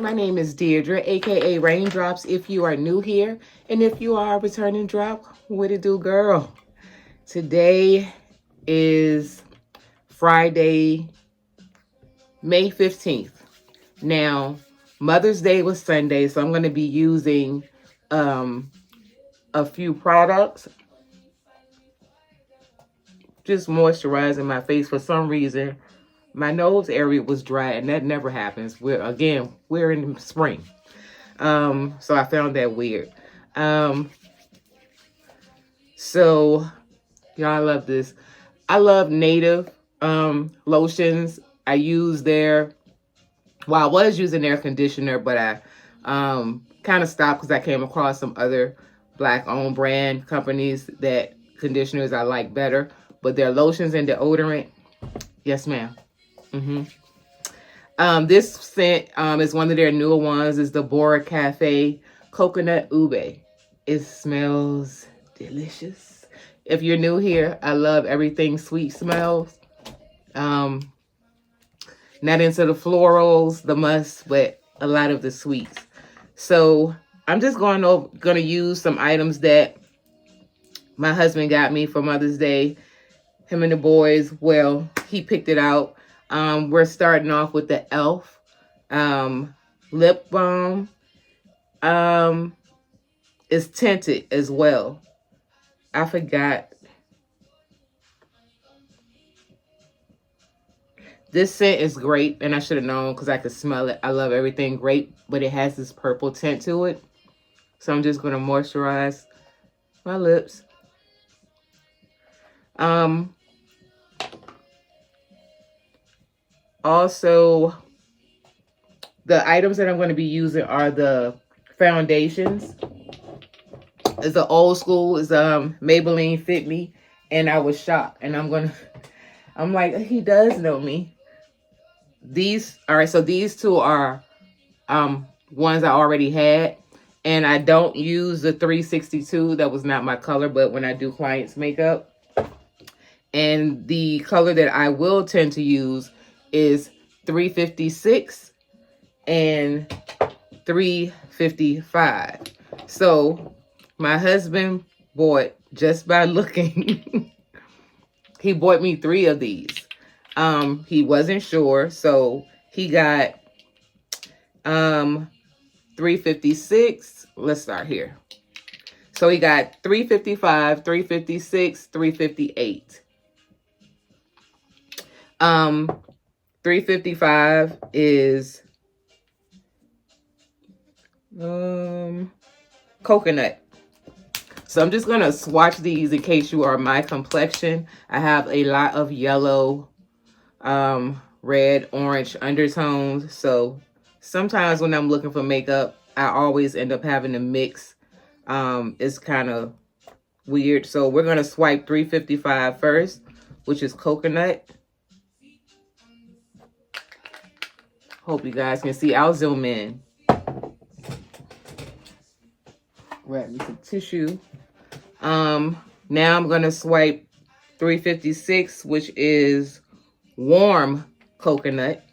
my name is Deirdre, aka Raindrops if you are new here. And if you are a returning drop, what it do, girl? Today is Friday, May 15th. Now, Mother's Day was Sunday, so I'm going to be using a few products. Just moisturizing my face. For some reason, my nose area was dry, and that never happens. We're in spring. So I found that weird. So y'all, I love this. I love Native lotions. I use I was using their conditioner, but I kind of stopped because I came across some other Black-owned brand companies that conditioners I like better. But their lotions and deodorant, yes, ma'am. This scent is one of their newer ones. It's the Bora Cafe Coconut Ube. It smells delicious. If you're new here, I love everything sweet smells. Not into the florals, the musks, but a lot of the sweets. So I'm just going to use some items that my husband got me for Mother's Day. Him and the boys, well, he picked it out. We're starting off with the e.l.f. lip balm. It's tinted as well. I forgot. This scent is grape, and I should have known because I could smell it. I love everything grape, but it has this purple tint to it. So I'm just going to moisturize my lips. Also, the items that I'm going to be using are the foundations. It's an old school. It's Maybelline Fit Me, and I was shocked. And I'm like, he does know me. So these two are ones I already had, and I don't use the 362. That was not my color, but when I do clients' makeup. And the color that I will tend to use is 356 and 355. So my husband bought, just by looking, he bought me 3 of these. He wasn't sure, so he got 356. Let's start here. So he got 355, 356, 358. 355 is coconut. So I'm just going to swatch these in case you are my complexion. I have a lot of yellow, red, orange undertones. So sometimes when I'm looking for makeup, I always end up having to mix. It's kind of weird. So we're going to swipe 355 first, which is coconut. Hope you guys can see. I'll zoom in. Grab me some tissue. Now I'm going to swipe 356, which is warm coconut.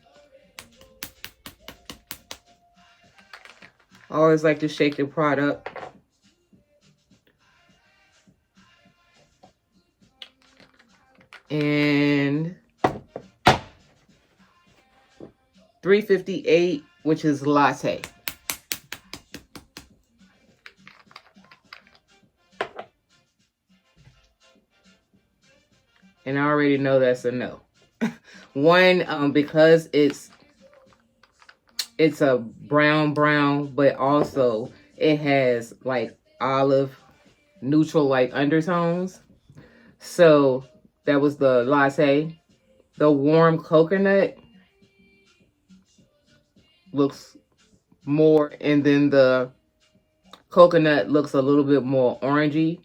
I always like to shake the product. And 358, which is latte. And I already know that's a no. One, because it's a brown, but also it has like olive neutral like undertones. So that was the latte. The warm coconut looks more, and then the coconut looks a little bit more orangey.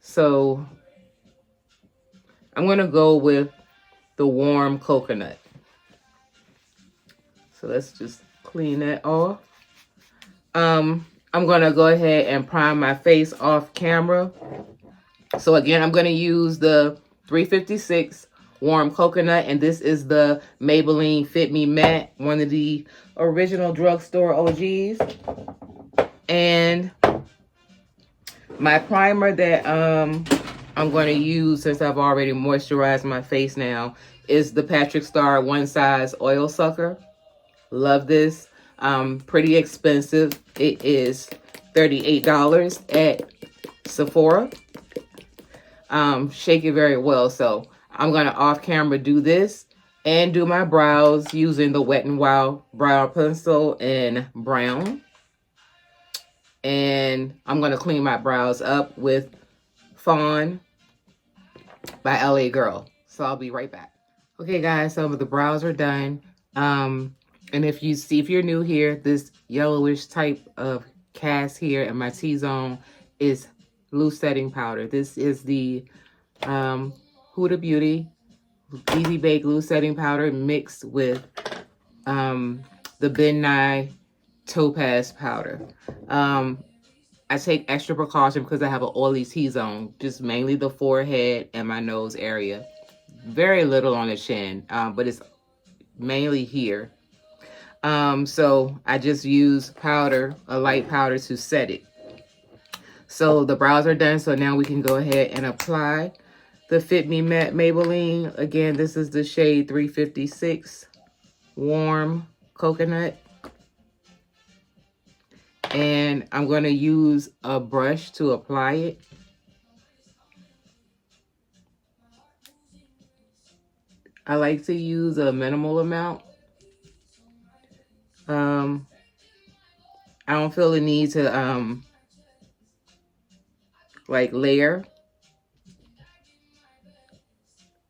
So I'm going to go with the warm coconut. So let's just clean that off. I'm going to go ahead and prime my face off camera. So again, I'm going to use the 356 Warm Coconut, and this is the Maybelline Fit Me Matte, one of the original drugstore OGs. And my primer that I'm going to use, since I've already moisturized my face now, is the Patrick Star One Size Oil Sucker. Love this. Pretty expensive. It is $38 at Sephora. Shake it very well. So I'm going to off camera do this and do my brows using the Wet n Wild brow pencil in brown. And I'm going to clean my brows up with Fawn by LA Girl. So I'll be right back. Okay, guys, so the brows are done. And if you're new here, this yellowish type of cast here in my T-zone is loose setting powder. This is the Huda Beauty Easy Bake Loose Setting Powder mixed with the Ben Nye Topaz Powder. I take extra precaution because I have an oily T-zone, just mainly the forehead and my nose area. Very little on the chin, but it's mainly here. So I just use powder, a light powder, to set it. So the brows are done, so now we can go ahead and apply the Fit Me Matte Maybelline. Again, this is the shade 356 Warm Coconut. And I'm going to use a brush to apply it. I like to use a minimal amount. I don't feel the need to like layer.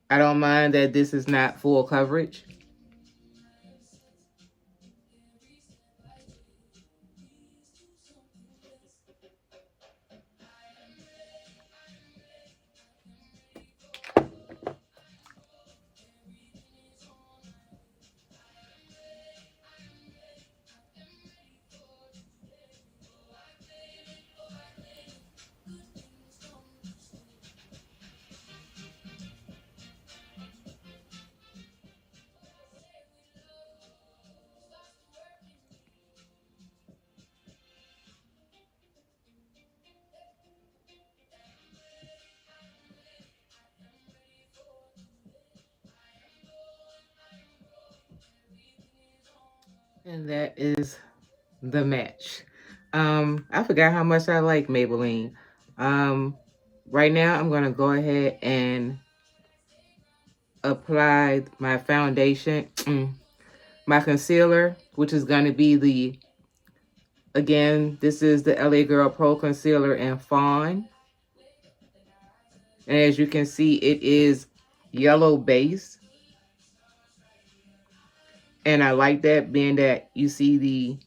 I don't mind that this is not full coverage. And that is the match. I forgot how much I like Maybelline. Right now I'm gonna go ahead and apply my foundation, my concealer, which is gonna be again, this is the LA Girl Pro Concealer in Fawn. And as you can see, it is yellow base. And I like that, being that you see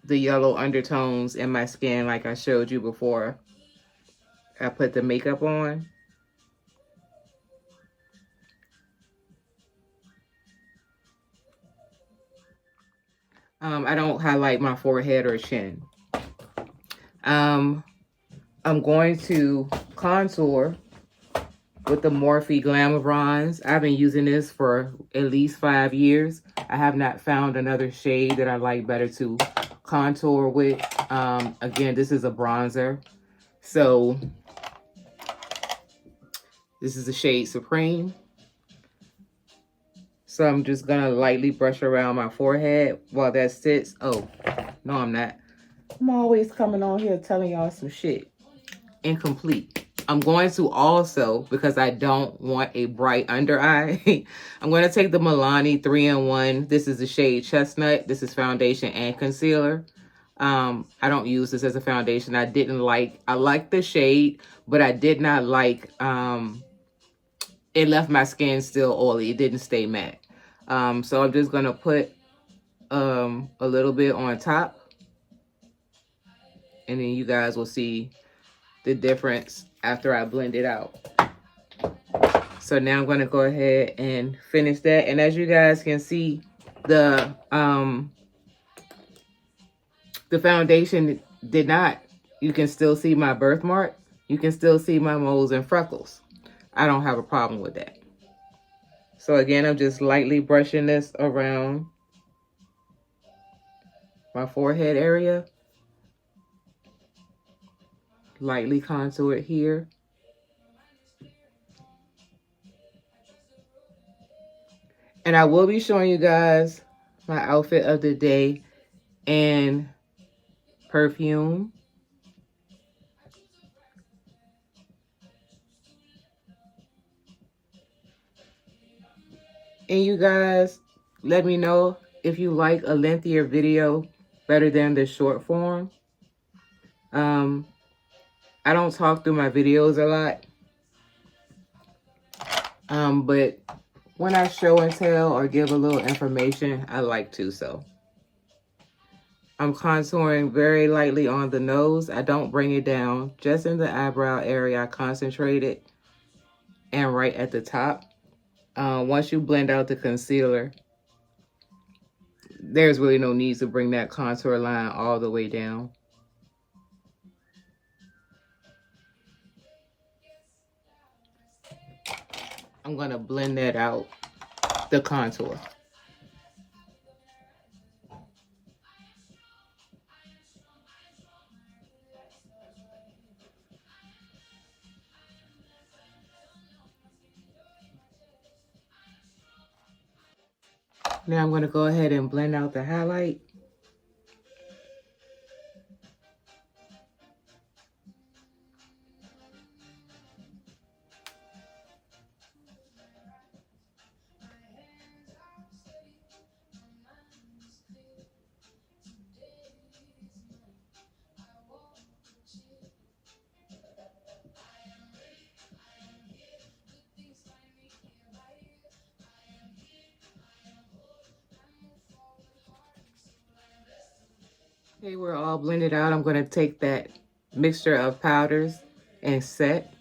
the yellow undertones in my skin like I showed you before I put the makeup on. I don't highlight my forehead or chin. I'm going to contour with the Morphe Glamour Bronze. I've been using this for at least 5 years. I have not found another shade that I like better to contour with. Again, this is a bronzer. So this is the shade Supreme. So I'm just going to lightly brush around my forehead while that sits. Oh, no, I'm not. I'm always coming on here telling y'all some shit. Incomplete. I'm going to also, because I don't want a bright under eye, I'm going to take the Milani 3-in-1. This is the shade Chestnut. This is foundation and concealer. I don't use this as a foundation. I like the shade, but I did not like, it left my skin still oily. It didn't stay matte. So I'm just going to put a little bit on top. And then you guys will see the difference after I blend it out. So now I'm going to go ahead and finish that. And as you guys can see, the foundation did not. You can still see my birthmark. You can still see my moles and freckles. I don't have a problem with that. So again, I'm just lightly brushing this around my forehead area. Lightly contour it here. And I will be showing you guys my outfit of the day and perfume. And you guys, let me know if you like a lengthier video better than the short form. I don't talk through my videos a lot. But when I show and tell or give a little information, I like to, so. I'm contouring very lightly on the nose. I don't bring it down, just in the eyebrow area. I concentrate it, and right at the top. Once you blend out the concealer, there's really no need to bring that contour line all the way down. I'm going to blend that out, the contour. Now I'm going to go ahead and blend out the highlight. Okay, we're all blended out. I'm going to take that mixture of powders and set.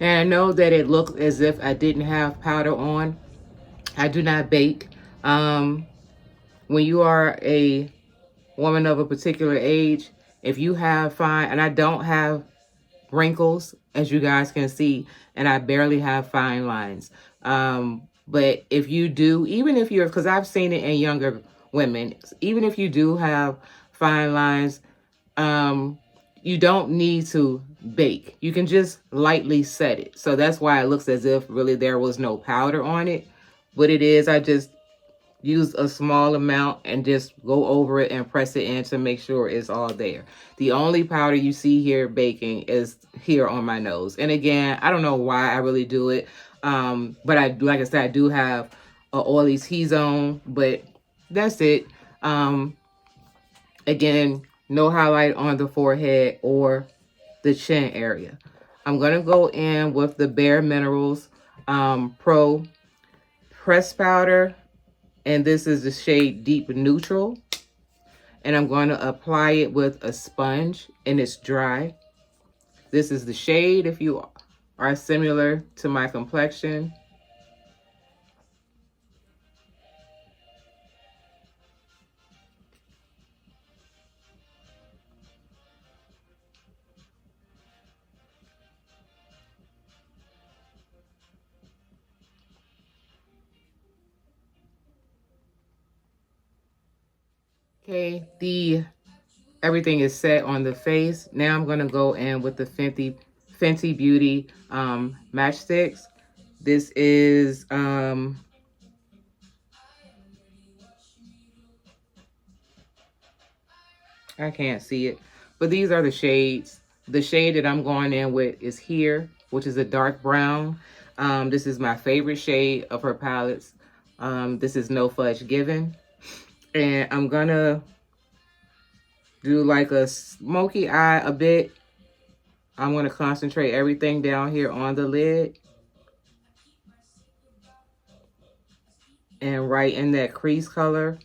And I know that it looks as if I didn't have powder on. I do not bake. When you are a woman of a particular age, if you have fine, and I don't have wrinkles, as you guys can see, and I barely have fine lines. But if you do, even if you're, because I've seen it in younger women, even if you do have fine lines, you don't need to bake. You can just lightly set it. So that's why it looks as if really there was no powder on it. But it is, I just use a small amount and just go over it and press it in to make sure it's all there. The only powder you see here baking is here on my nose. And again, I don't know why I really do it. But like I said, I do have a oily T-zone, but that's it. Again, no highlight on the forehead or the chin area. I'm going to go in with the Bare Minerals Pro Press Powder. And this is the shade Deep Neutral. And I'm going to apply it with a sponge, and it's dry. This is the shade if you are similar to my complexion. Okay, everything is set on the face. Now I'm going to go in with the Fenty Beauty matchsticks. This is I can't see it, but these are the shades. The shade that I'm going in with is here, which is a dark brown. This is my favorite shade of her palettes. This is No Fudge Given. And I'm gonna do like a smoky eye a bit. I'm gonna concentrate everything down here on the lid. And right in that crease color.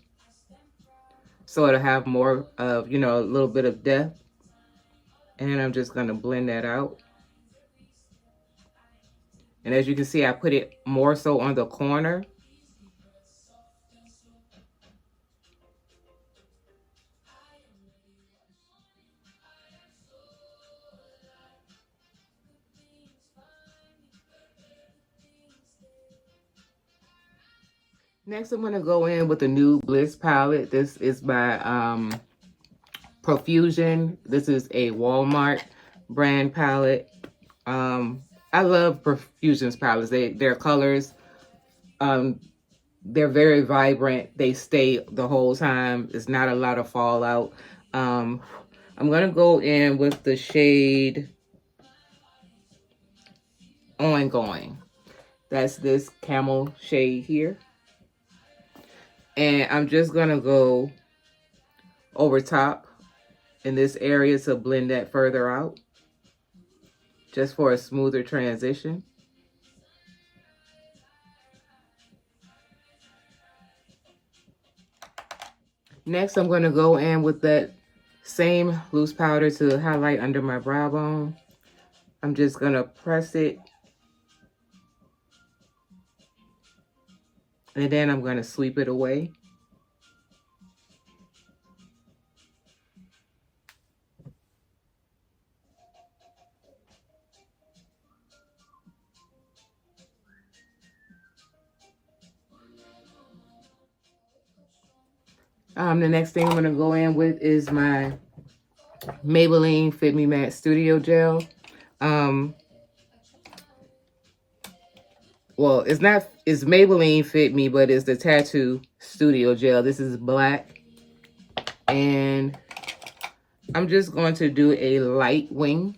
So it'll have more of, you know, a little bit of depth. And I'm just going to blend that out. And as you can see, I put it more so on the corner. Next, I'm going to go in with the new Bliss palette. This is by Perfume. This is a Walmart brand palette. I love Perfume's palettes. Their colors, they're very vibrant. They stay the whole time. It's not a lot of fallout. I'm going to go in with the shade Ongoing. That's this camel shade here. And I'm just going to go over top in this area to blend that further out, just for a smoother transition. Next, I'm going to go in with that same loose powder to highlight under my brow bone. I'm just going to press it. And then I'm going to sweep it away. The next thing I'm going to go in with is my Maybelline Fit Me Matte Studio Gel. Well, it's Maybelline Fit Me, but it's the Tattoo Studio Gel. This is black. And I'm just going to do a light wing.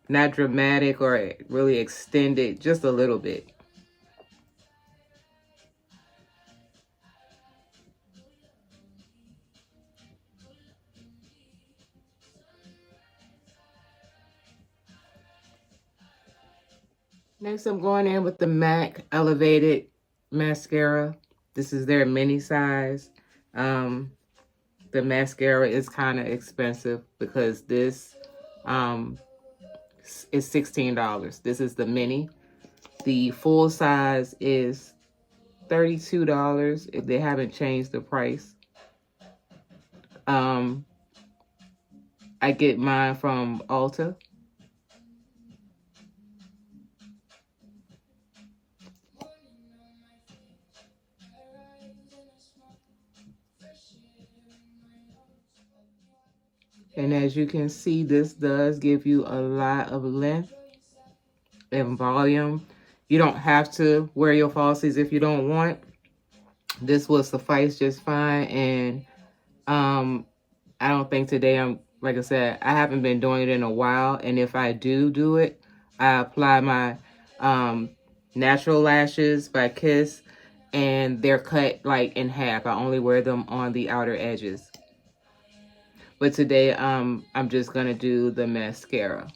Not dramatic or really extended, just a little bit. Next, I'm going in with the MAC Elevated Mascara. This is their mini size. The mascara is kind of expensive because this is $16. This is the mini. The full size is $32 if they haven't changed the price. I get mine from Ulta. And as you can see, this does give you a lot of length and volume. You don't have to wear your falsies if you don't want. This will suffice just fine. And I don't think today like I said, I haven't been doing it in a while. And if I do it, I apply my natural lashes by Kiss. And they're cut like in half. I only wear them on the outer edges. But today, I'm just going to do the mascara.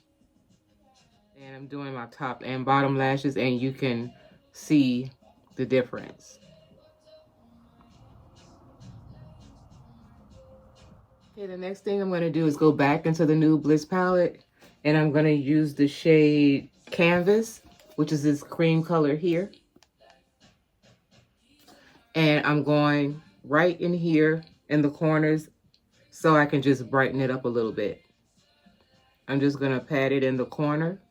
And I'm doing my top and bottom lashes, and you can see the difference. Okay, the next thing I'm going to do is go back into the new Bliss palette. And I'm going to use the shade Canvas, which is this cream color here. And I'm going right in here in the corners, so I can just brighten it up a little bit. I'm just going to pat it in the corner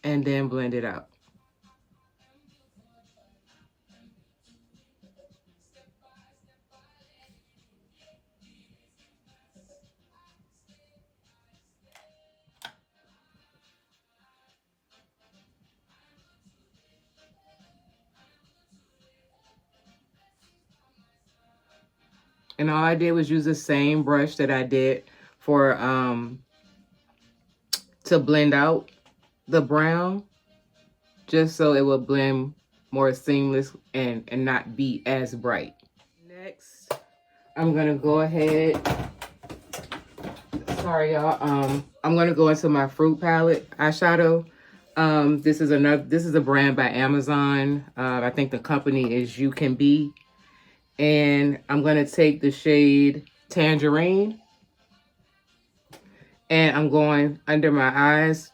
and then blend it out. And all I did was use the same brush that I did for to blend out the brown, just so it will blend more seamless and not be as bright. Next, I'm gonna go ahead. Sorry, y'all. I'm gonna go into my Fruit palette eyeshadow. This is a brand by Amazon. I think the company is You Can Be. And I'm going to take the shade Tangerine. And I'm going under my eyes,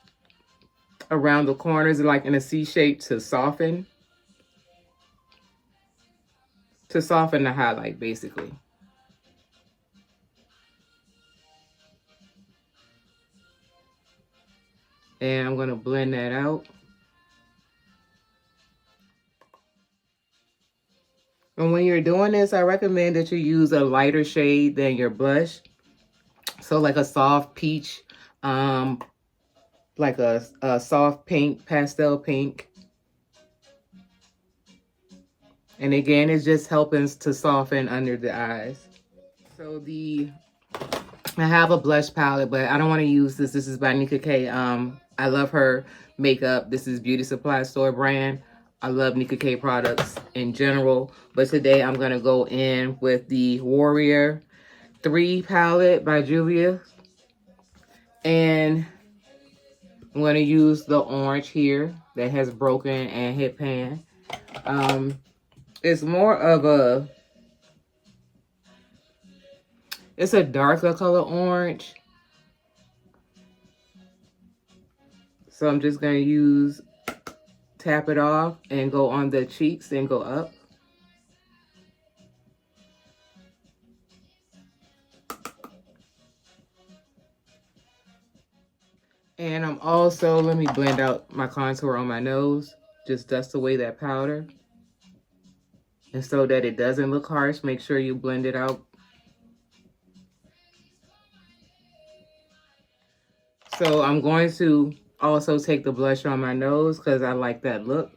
around the corners, like in a C shape to soften. To soften the highlight, basically. And I'm going to blend that out. And when you're doing this, I recommend that you use a lighter shade than your blush. So like a soft peach, like a soft pink, pastel pink. And again, it's just helping to soften under the eyes. So I have a blush palette, but I don't want to use this. This is by Nika K. I love her makeup. This is Beauty Supply Store brand. I love Nika K products in general. But today I'm going to go in with the Warrior 3 palette by Julia. And I'm going to use the orange here that has broken and hit pan. It's more of it's a darker color orange. So I'm just going to tap it off and go on the cheeks and go up. And I'm also, let me blend out my contour on my nose. Just dust away that powder. And so that it doesn't look harsh, make sure you blend it out. So I'm going to also take the blush on my nose because I like that look.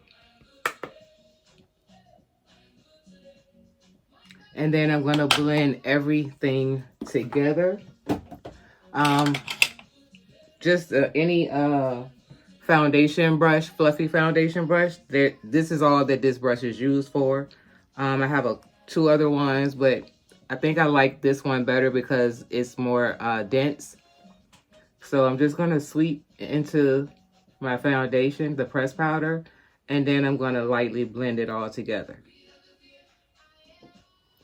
And then I'm going to blend everything together. Just any foundation brush, fluffy foundation brush. This is all that this brush is used for. I have 2 other ones, but I think I like this one better because it's more dense. So I'm just going to sweep into my foundation, the pressed powder, and then I'm going to lightly blend it all together.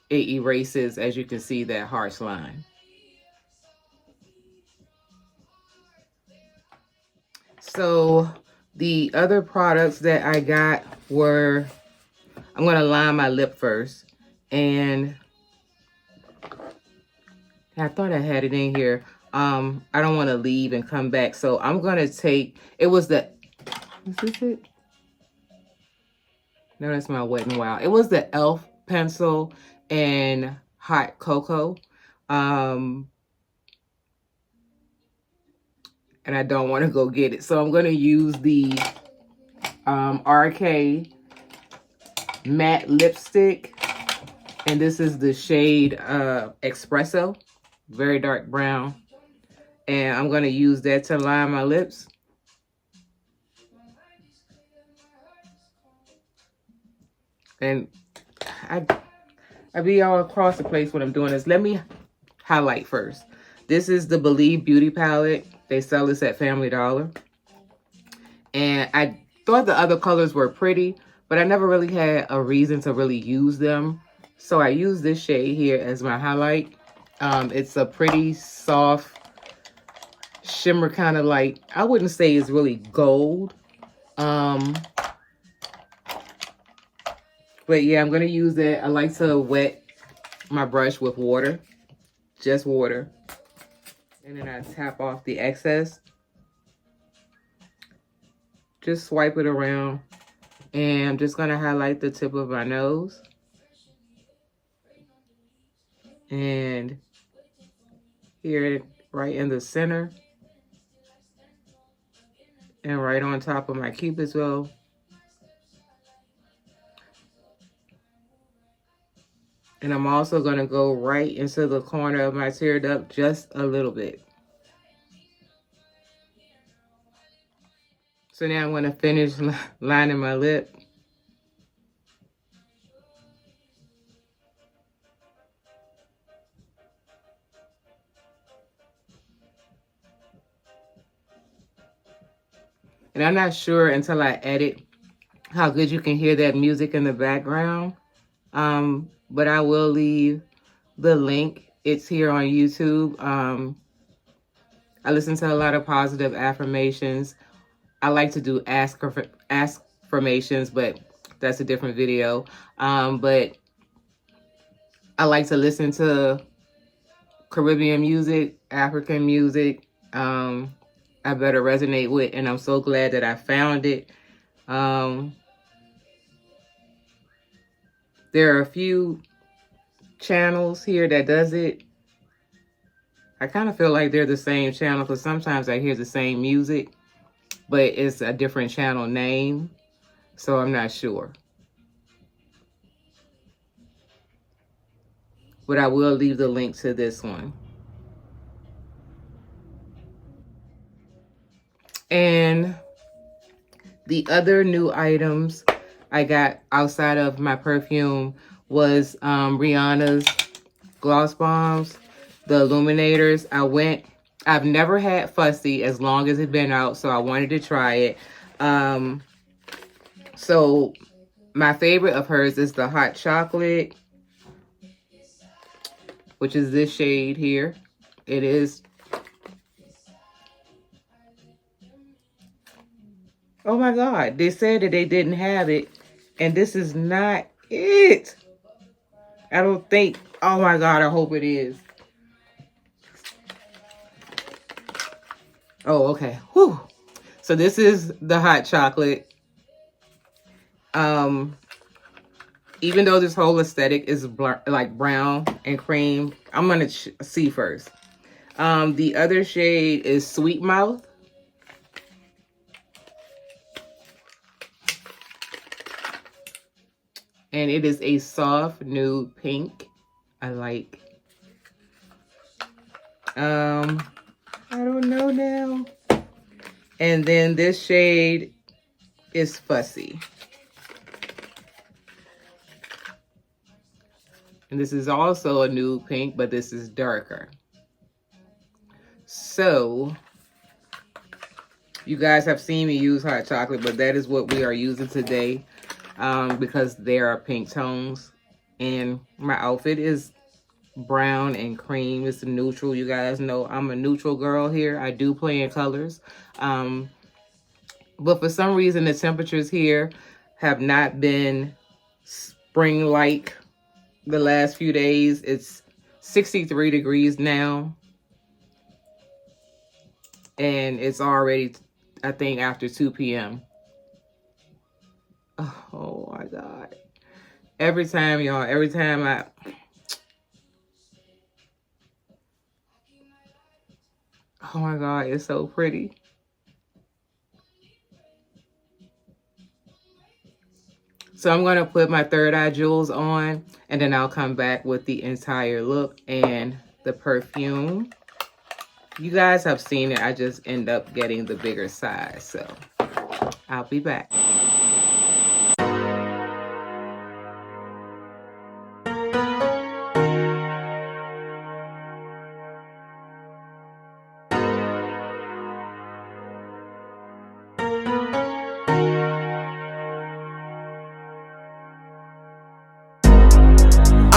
It erases, as you can see, that harsh line. So the other products that I got were, I'm going to line my lip first. And I thought I had it in here. I don't want to leave and come back. So I'm going to take, is this it? No, that's my Wet n Wild. It was the e.l.f. pencil and Hot Cocoa. And I don't want to go get it. So I'm going to use the RK matte lipstick. And this is the shade Espresso. Very dark brown. And I'm going to use that to line my lips. And I be all across the place when I'm doing this. Let me highlight first. This is the Believe Beauty palette. They sell this at Family Dollar. And I thought the other colors were pretty, but I never really had a reason to really use them. So I use this shade here as my highlight. It's a pretty soft shimmer, kind of like, I wouldn't say it's really gold. But yeah, I'm going to use it. I like to wet my brush with water. Just water. And then I tap off the excess. Just swipe it around. And I'm just going to highlight the tip of my nose. And here, right in the center. And right on top of my cupid's bow. And I'm also going to go right into the corner of my tear duct just a little bit. So now I'm going to finish lining my lip. And I'm not sure until I edit how good you can hear that music in the background. But I will leave the link it's here on YouTube. I listen to a lot of positive affirmations. I like to do affirmations, but that's a different video. But I like to listen to Caribbean music, African music. I better resonate with, and I'm so glad that I found it. There are a few channels here that does it. I kind of feel like they're the same channel because sometimes I hear the same music, but it's a different channel name, so I'm not sure. But I will leave the link to this one. And the other new items I got outside of my perfume was Rihanna's gloss bombs, the illuminators. I've never had Fussy as long as it's been out, so I wanted to try it. So my favorite of hers is the hot chocolate, which is this shade here. It is, oh my God, they said that they didn't have it, and this is not it. I don't think, oh my God, I hope it is. Oh, okay. Whew. So this is the hot chocolate. Even though this whole aesthetic is like brown and cream, I'm gonna see first. The other shade is Sweet Mouth. And it is a soft nude pink. I like. I don't know now. And then this shade is Fussy. And this is also a nude pink, but this is darker. So, you guys have seen me use hot chocolate, but that is what we are using today because there are pink tones. And my outfit is brown and cream. It's a neutral. You guys know I'm a neutral girl here. I do play in colors. But for some reason, the temperatures here have not been spring-like the last few days. It's 63 degrees now. And it's already, I think, after 2 p.m. Oh my God. Every time, y'all, every time oh my God, it's so pretty. So I'm going to put my third eye jewels on, and then I'll come back with the entire look and the perfume. You guys have seen it. I just end up getting the bigger size. So I'll be back.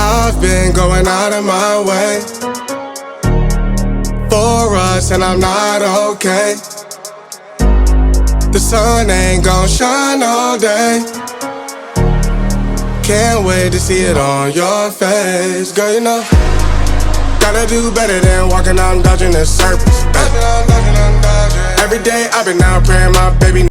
I've been going out of my way for us, and I'm not okay. The sun ain't gon' shine all day. Can't wait to see it on your face. Girl, you know, gotta do better than walking out and dodging in circles. Every day I've been out praying my baby